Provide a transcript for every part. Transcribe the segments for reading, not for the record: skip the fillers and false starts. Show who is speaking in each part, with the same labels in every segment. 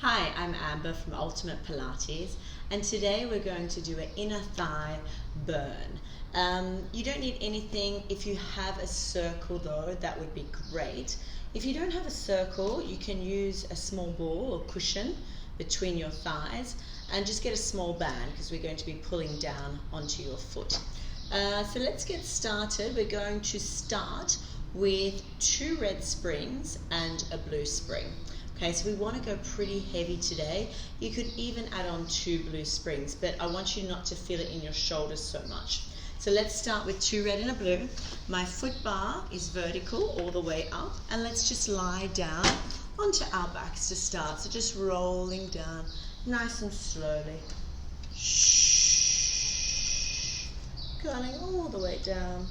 Speaker 1: Hi, I'm Amber from Ultimate Pilates, and today we're going to do an inner thigh burn. You don't need anything. If you have a circle though, that would be great. If you don't have a circle, you can use a small ball or cushion between your thighs and just get a small band because we're going to be pulling down onto your foot. So let's get started. We're going to start with 2 red springs and a blue spring. Okay, so we want to go pretty heavy today. You could even add on 2 blue springs, but I want you not to feel it in your shoulders so much. So let's start with 2 red and a blue. My foot bar is vertical all the way up, and let's just lie down onto our backs to start. So just rolling down nice and slowly. Shh. Going all the way down.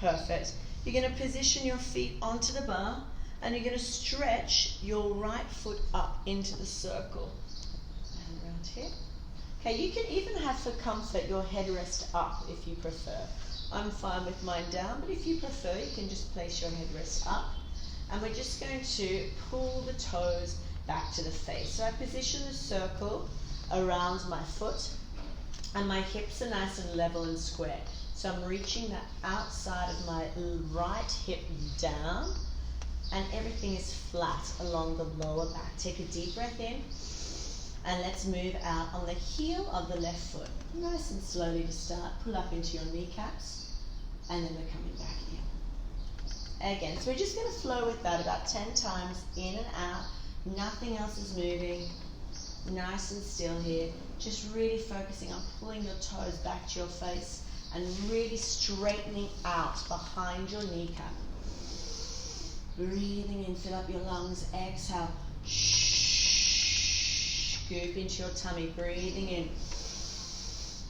Speaker 1: Perfect. You're going to position your feet onto the bar, and you're going to stretch your right foot up into the circle. And around here. Okay, you can even have for comfort your headrest up if you prefer. I'm fine with mine down, but if you prefer, you can just place your headrest up. And we're just going to pull the toes back to the face. So I position the circle around my foot, and my hips are nice and level and square. So I'm reaching the outside of my right hip down, and everything is flat along the lower back. Take a deep breath in, and let's move out on the heel of the left foot. Nice and slowly to start. Pull up into your kneecaps, and then we're coming back in. Again, so we're just going to flow with that about 10 times, in and out. Nothing else is moving. Nice and still here. Just really focusing on pulling your toes back to your face and really straightening out behind your kneecap. Breathing in, fill up your lungs, exhale. Shh. Scoop into your tummy, breathing in.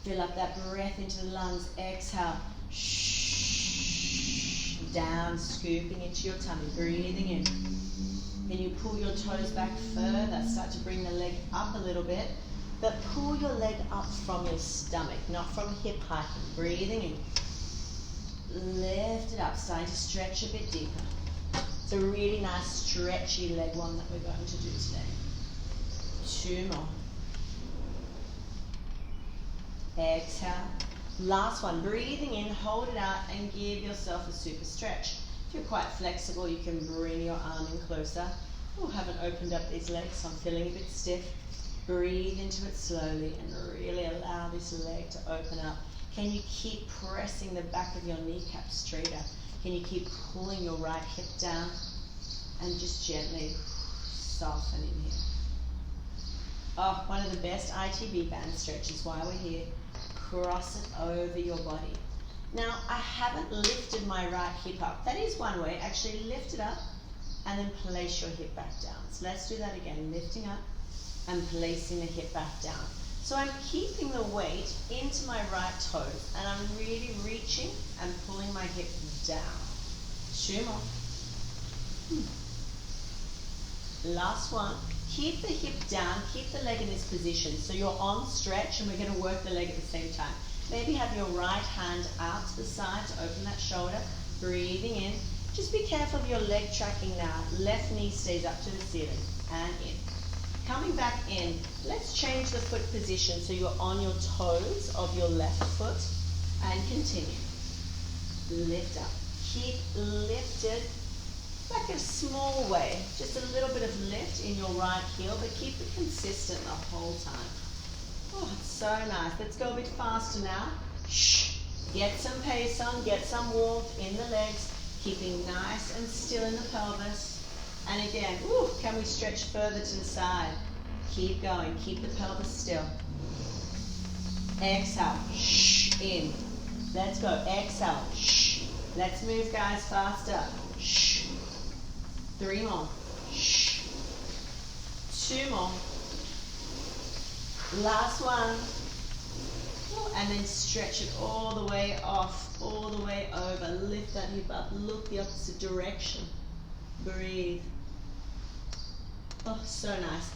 Speaker 1: Fill up that breath into the lungs, exhale. Shh. Down, scooping into your tummy, breathing in. Then you pull your toes back further, start to bring the leg up a little bit, but pull your leg up from your stomach, not from hip height. Breathing in. Lift it up, starting to stretch a bit deeper. It's a really nice stretchy leg one that we're going to do today. 2 more. Exhale. Last one. Breathing in, hold it out, and give yourself a super stretch. If you're quite flexible, you can bring your arm in closer. Oh, haven't opened up these legs, so I'm feeling a bit stiff. Breathe into it slowly and really allow this leg to open up. Can you keep pressing the back of your kneecap straighter? Can you keep pulling your right hip down and just gently soften in here? Oh, one of the best ITB band stretches while we're here. Cross it over your body. Now, I haven't lifted my right hip up. That is one way. Actually lift it up and then place your hip back down. So let's do that again. Lifting up and placing the hip back down. So I'm keeping the weight into my right toes, and I'm really reaching and pulling my hip down. 2 more. Last one. Keep the hip down, keep the leg in this position. So you're on stretch, and we're going to work the leg at the same time. Maybe have your right hand out to the side to open that shoulder. Breathing in. Just be careful of your leg tracking now. Left knee stays up to the ceiling, and in. Coming back in, let's change the foot position so you're on your toes of your left foot, and continue. Lift up. Keep lifted, like a small way, just a little bit of lift in your right heel, but keep it consistent the whole time. Oh, it's so nice. Let's go a bit faster now. Shh. Get some pace on, get some warmth in the legs, keeping nice and still in the pelvis. And again, can we stretch further to the side? Keep going, keep the pelvis still. Exhale, shh, in. Let's go, exhale, shh. Let's move, guys, faster. Shh. 3 more. Shh. 2 more. Last one. And then stretch it all the way off, all the way over. Lift that hip up, look the opposite direction. Breathe. Oh, so nice.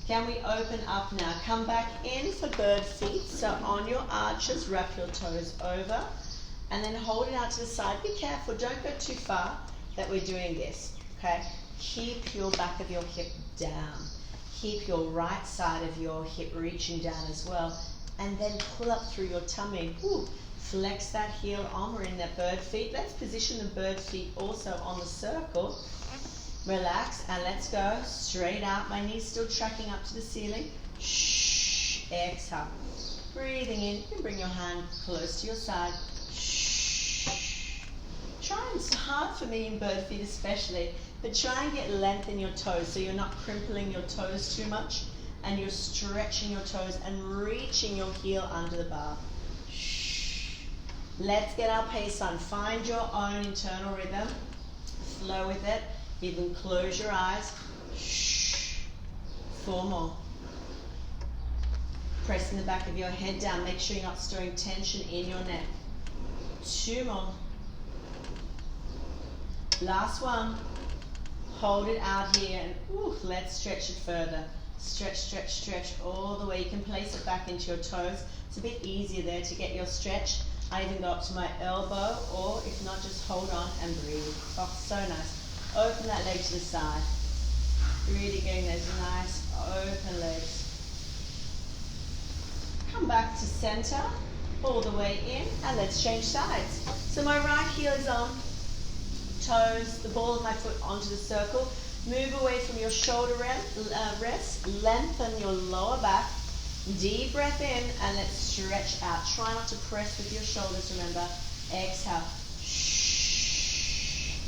Speaker 1: Can we open up now? Come back in for bird feet. So on your arches, wrap your toes over, and then hold it out to the side. Be careful, don't go too far that we're doing this, okay? Keep your back of your hip down. Keep your right side of your hip reaching down as well. And then pull up through your tummy. Ooh. Flex that heel arm. We're in that bird feet. Let's position the bird feet also on the circle. Relax and let's go straight out. My knees still tracking up to the ceiling. Shh. Exhale. Breathing in. You can bring your hand close to your side. Shh. Try, it's hard for me in bird feet especially, but try and get length in your toes so you're not crimpling your toes too much and you're stretching your toes and reaching your heel under the bar. Let's get our pace on. Find your own internal rhythm. Flow with it. Even close your eyes. Shh. 4 more. Pressing the back of your head down. Make sure you're not storing tension in your neck. 2 more. Last one. Hold it out here. And let's stretch it further. Stretch, stretch, stretch all the way. You can place it back into your toes. It's a bit easier there to get your stretch. I even go up to my elbow, or if not, just hold on and breathe. Oh, so nice. Open that leg to the side. Really getting those nice open legs. Come back to center, all the way in, and let's change sides. So my right heel is on, toes, the ball of my foot onto the circle. Move away from your shoulder rest, lengthen your lower back. Deep breath in and let's stretch out. Try not to press with your shoulders, remember. Exhale. Shh.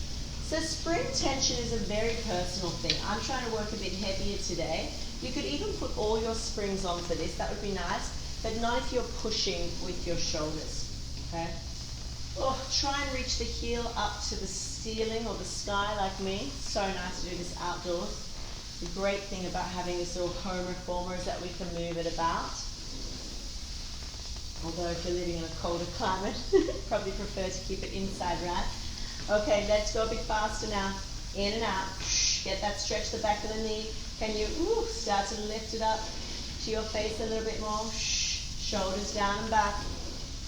Speaker 1: So spring tension is a very personal thing. I'm trying to work a bit heavier today. You could even put all your springs on for this. That would be nice, but not if you're pushing with your shoulders. Okay? Oh, try and reach the heel up to the ceiling or the sky like me. So nice to do this outdoors. The great thing about having this little home reformer is that we can move it about. Although if you're living in a colder climate, probably prefer to keep it inside, right? Okay, let's go a bit faster now. In and out. Get that stretch the back of the knee. Can you start to lift it up to your face a little bit more? Shoulders down and back.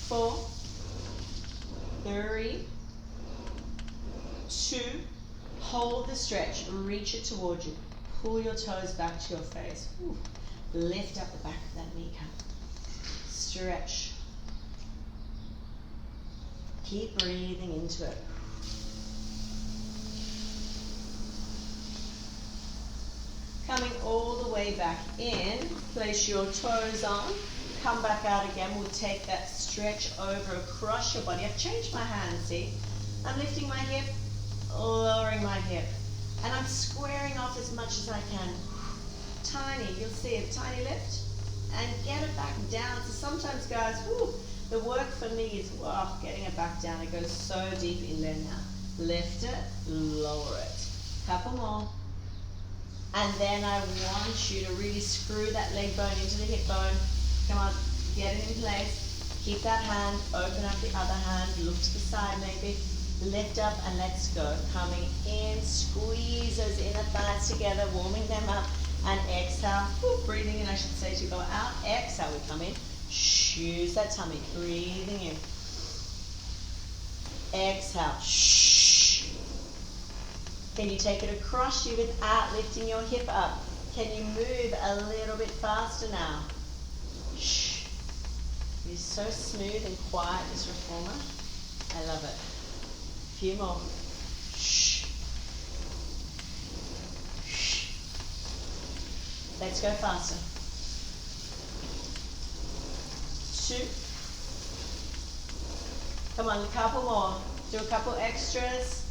Speaker 1: 4, 3, 2. Hold the stretch. Reach it towards you. Pull your toes back to your face. Lift up the back of that kneecap. Stretch. Keep breathing into it. Coming all the way back in, place your toes on, come back out again. We'll take that stretch over across your body. I've changed my hand, see? I'm lifting my hip, lowering my hip. And I'm squaring off as much as I can. Tiny, you'll see a tiny lift. And get it back down. So sometimes, guys, the work for me is getting it back down. It goes so deep in there now. Lift it, lower it. Couple more. And then I want you to really screw that leg bone into the hip bone. Come on, get it in place. Keep that hand, open up the other hand, look to the side maybe. Lift up and let's go. Coming in, squeeze those inner thighs together, warming them up, and exhale. Breathing in, I should say, to go out. Exhale, we come in. Use that tummy, breathing in. Exhale. Can you take it across you without lifting your hip up? Can you move a little bit faster now? It is so smooth and quiet, this reformer. I love it. Few more. Let's go faster. 2. Come on, a couple more. Do a couple extras.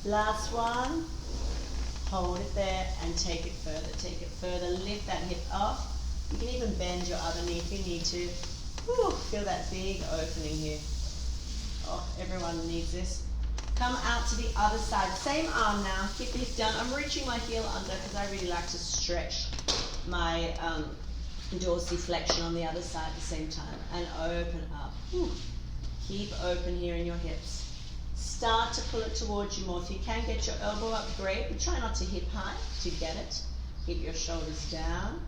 Speaker 1: Last one. Hold it there and take it further. Take it further. Lift that hip off. You can even bend your other knee if you need to. Feel that big opening here. Oh, everyone needs this. Come out to the other side. Same arm now. Keep the hip down. I'm reaching my heel under because I really like to stretch my dorsiflexion on the other side at the same time. And open up. Keep open here in your hips. Start to pull it towards you more. If you can get your elbow up, great. But try not to hip high to get it. Keep your shoulders down.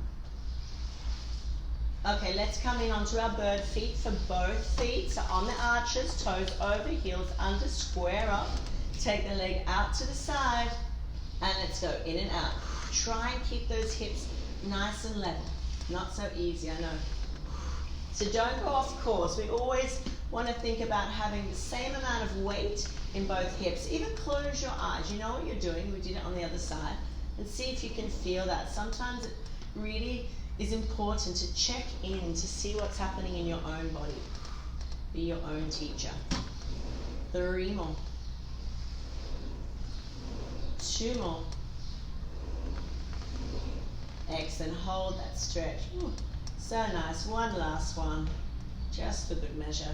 Speaker 1: Okay, let's come in onto our bird feet for both feet. So on the arches, toes over, heels under, square up. Take the leg out to the side, and let's go in and out. Try and keep those hips nice and level. Not so easy, I know. So don't go off course. We always want to think about having the same amount of weight in both hips. Even close your eyes. You know what you're doing. We did it on the other side. And see if you can feel that. Sometimes it really is important to check in to see what's happening in your own body. Be your own teacher. 3 more. 2 more. Excellent. Hold that stretch. Ooh, so nice. One last one. Just for good measure.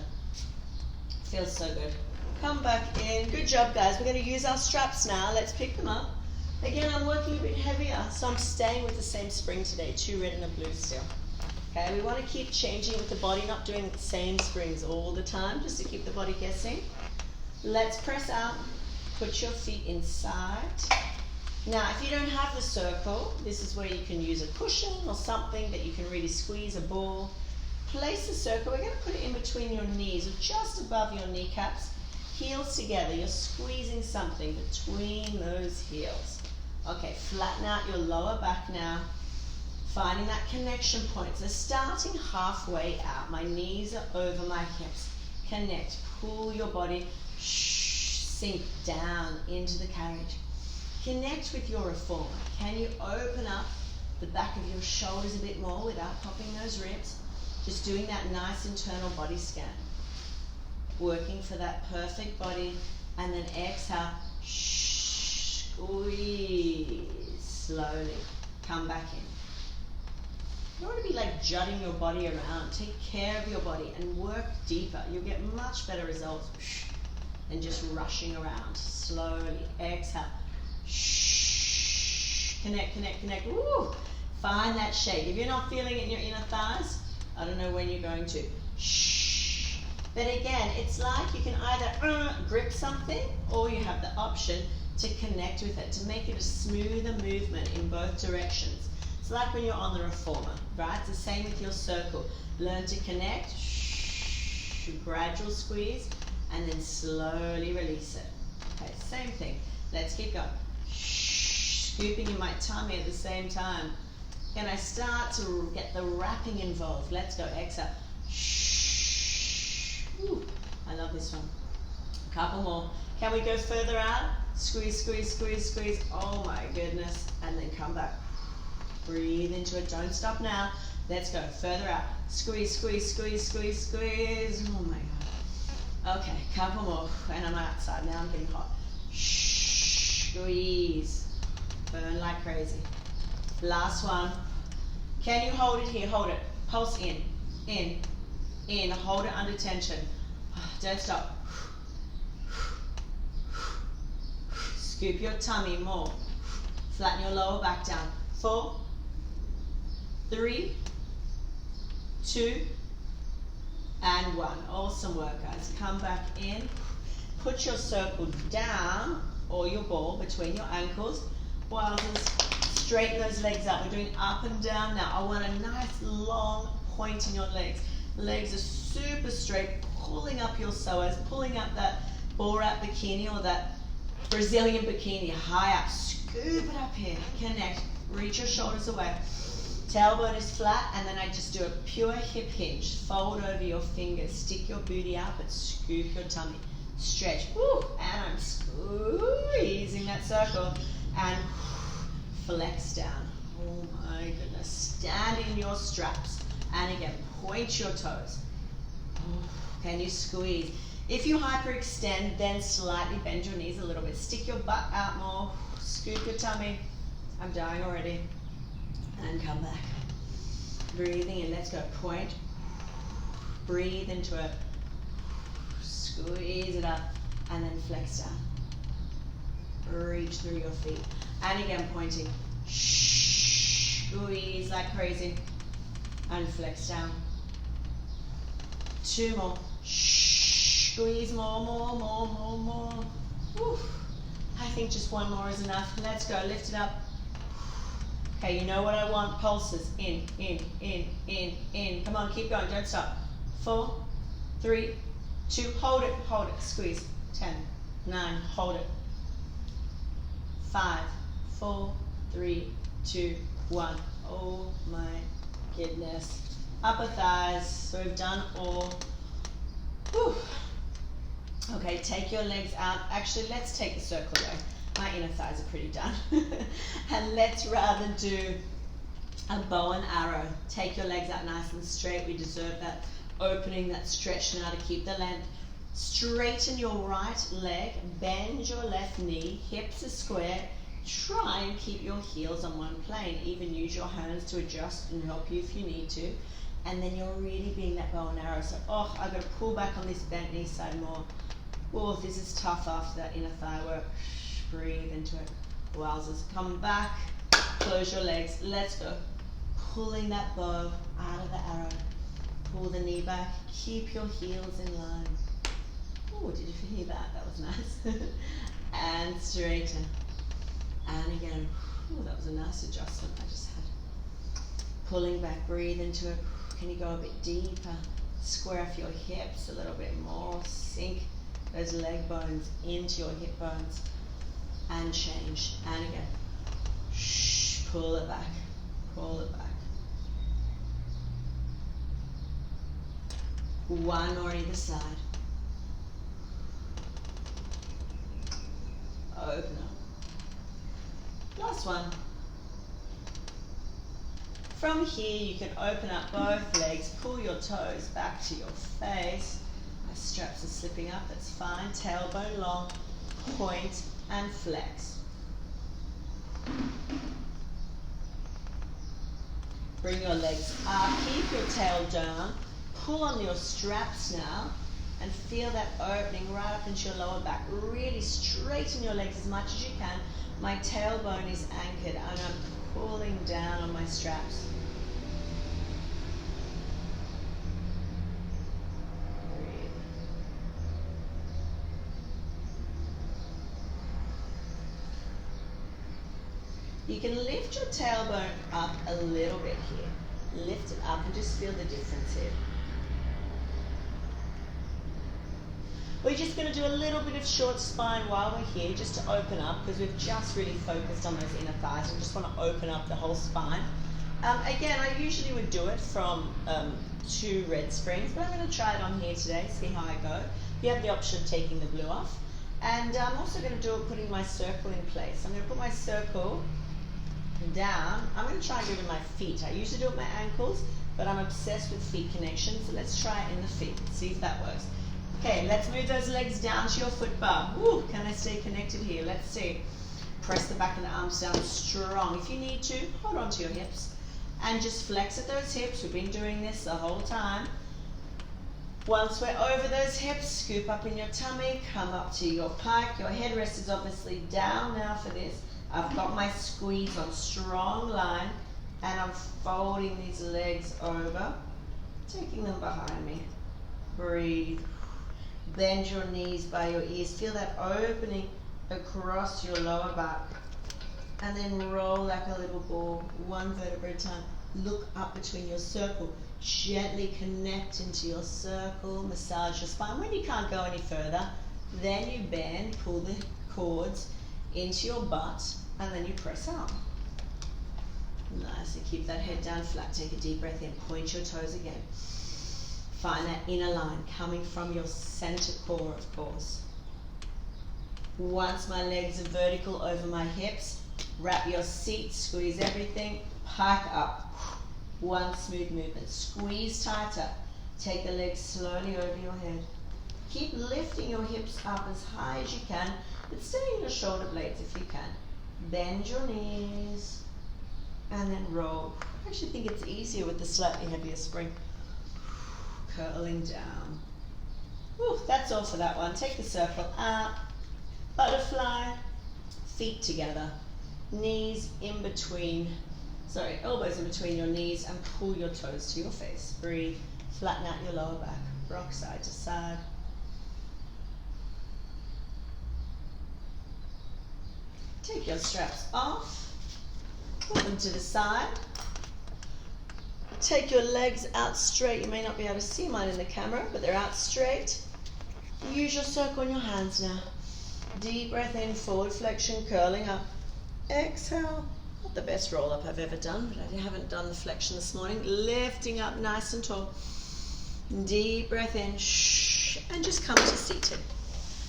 Speaker 1: Feels so good. Come back in. Good job, guys. We're going to use our straps now. Let's pick them up. Again, I'm working a bit heavier, so I'm staying with the same spring today. 2 red and a blue still. Okay, we want to keep changing with the body, not doing the same springs all the time, just to keep the body guessing. Let's press out. Put your feet inside. Now, if you don't have the circle, this is where you can use a cushion or something that you can really squeeze, a ball. Place the circle. We're going to put it in between your knees, or just above your kneecaps. Heels together. You're squeezing something between those heels. Okay, flatten out your lower back now. Finding that connection point. So starting halfway out. My knees are over my hips. Connect. Pull your body. Sink down into the carriage. Connect with your reformer. Can you open up the back of your shoulders a bit more without popping those ribs? Just doing that nice internal body scan. Working for that perfect body. And then exhale. Squeeze. Slowly. Come back in. You don't want to be like jutting your body around. Take care of your body and work deeper. You'll get much better results than just rushing around. Slowly. Exhale. Connect, connect, connect. Woo! Find that shape. If you're not feeling it in your inner thighs, I don't know when you're going to. But again, it's like you can either grip something, or you have the option to connect with it, to make it a smoother movement in both directions. It's like when you're on the reformer, right? It's the same with your circle. Learn to connect, gradual squeeze, and then slowly release it. Okay, same thing. Let's keep going. Scooping in my tummy at the same time. Can I start to get the wrapping involved? Let's go. Exhale. Ooh, I love this one. A couple more. Can we go further out? Squeeze, squeeze, squeeze, squeeze. Oh my goodness. And then come back. Breathe into it. Don't stop now. Let's go. Further out. Squeeze, squeeze, squeeze, squeeze, squeeze. Oh my God. Okay, couple more. And I'm outside now. I'm getting hot. Squeeze. Burn like crazy. Last one. Can you hold it here? Hold it. Pulse in. In. In. Hold it under tension. Don't stop. Scoop your tummy more. Flatten your lower back down. 4, 3, 2, and 1. Awesome work, guys. Come back in. Put your circle down, or your ball between your ankles. Wowzers. Straighten those legs up. We're doing up and down now. I want a nice long point in your legs. Legs are super straight, pulling up your psoas, pulling up that ball wrap bikini or that Brazilian bikini high up. Scoop it up here. Connect. Reach your shoulders away. Tailbone is flat, and then I just do a pure hip hinge. Fold over your fingers. Stick your booty out, but scoop your tummy. Stretch. Woo! And I'm squeezing that circle. And flex down. Oh my goodness. Stand in your straps. And again, point your toes. Can you squeeze? If you hyperextend, then slightly bend your knees a little bit. Stick your butt out more. Scoop your tummy. I'm dying already. And come back. Breathing in. Let's go. Point. Breathe into it. Squeeze it up. And then flex down. Reach through your feet. And again, pointing. Squeeze like crazy. And flex down. 2 more. Squeeze more, more, more, more, more. Woo. I think just 1 more is enough. Let's go. Lift it up. Okay, you know what I want. Pulses. In, in, in, in, in. Come on, keep going. Don't stop. 4, 3, 2. Hold it, hold it. Squeeze. 10, 9. Hold it. 5, 4, 3, 2, 1. Oh my goodness. Upper thighs, so we've done all. Whew. Okay, take your legs out. Actually, let's take the circle away. My inner thighs are pretty done. And let's rather do a bow and arrow. Take your legs out nice and straight. We deserve that opening, that stretch now to keep the length. Straighten your right leg, bend your left knee, hips are square. Try and keep your heels on one plane. Even use your hands to adjust and help you if you need to. And then you're really being that bow and arrow. So, oh, I've got to pull back on this bent knee side more. Oh, this is tough after that inner thigh work. Breathe into it. Wowzers. Come back. Close your legs. Let's go. Pulling that bow out of the arrow. Pull the knee back. Keep your heels in line. Oh, did you hear that? That was nice. And straighten. And again. Oh, that was a nice adjustment I just had. Pulling back. Breathe into it. Can you go a bit deeper? Square off your hips a little bit more. Sink those leg bones into your hip bones. And change. And again. Shh. Pull it back. Pull it back. One or either side. Open up. Last one. From here you can open up both legs, pull your toes back to your face. My straps are slipping up, that's fine. Tailbone long, point and flex. Bring your legs up, keep your tail down. Pull on your straps now and feel that opening right up into your lower back. Really straighten your legs as much as you can. My tailbone is anchored and I'm pulling down on my straps. Breathe. You can lift your tailbone up a little bit here. Lift it up and just feel the difference here. We're just going to do a little bit of short spine while we're here, just to open up, because we've just really focused on those inner thighs and just want to open up the whole spine. Again, I usually would do it from 2 red springs, but I'm going to try it on here today, see how I go. You have the option of taking the blue off. And I'm also going to do it putting my circle in place. I'm going to put my circle down. I'm going to try and do it in my feet. I usually do it with my ankles, but I'm obsessed with feet connection, so let's try it in the feet, see if that works. Okay, let's move those legs down to your foot bar. Woo, can I stay connected here? Let's see. Press the back of the arms down strong. If you need to, hold on to your hips. And just flex at those hips. We've been doing this the whole time. Once we're over those hips, scoop up in your tummy, come up to your pike. Your headrest is obviously down now for this. I've got my squeeze on strong line, and I'm folding these legs over, taking them behind me. Breathe. Bend your knees by your ears. Feel that opening across your lower back. And then roll like a little ball, one vertebra at a time. Look up between your circle. Gently connect into your circle. Massage your spine. When you can't go any further, then you bend, pull the cords into your butt, and then you press out. Nice. And keep that head down flat. Take a deep breath in. Point your toes again. Find that inner line coming from your center core, of course. Once my legs are vertical over my hips, wrap your seat, squeeze everything, pike up. One smooth movement. Squeeze tighter. Take the legs slowly over your head. Keep lifting your hips up as high as you can, but stay in your shoulder blades if you can. Bend your knees, and then roll. I actually think it's easier with the slightly heavier spring. Curling down. Whew, that's all for that one. Take the circle up, butterfly, feet together, knees in between, elbows in between your knees, and pull your toes to your face. Breathe, flatten out your lower back, rock side to side. Take your straps off, put them to the side. Take your legs out straight. You may not be able to see mine in the camera, but they're out straight. Use your circle in your hands now. Deep breath in, forward flexion, curling up. Exhale, Not the best roll up I've ever done, but I haven't done the flexion this morning. Lifting up nice and tall. Deep breath in, and just come to seated.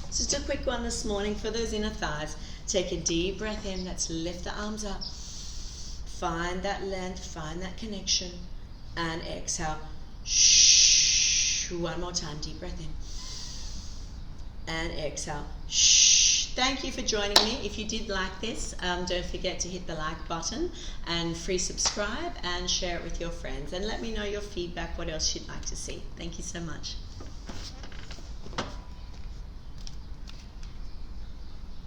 Speaker 1: Just a quick one this morning for those inner thighs. Take a deep breath in, let's lift the arms up. Find that length, find that connection, and exhale. One more time, deep breath in, and exhale. Thank you for joining me. If you did like this, don't forget to hit the like button and free subscribe and share it with your friends. And let me know your feedback, what else you'd like to see. Thank you so much.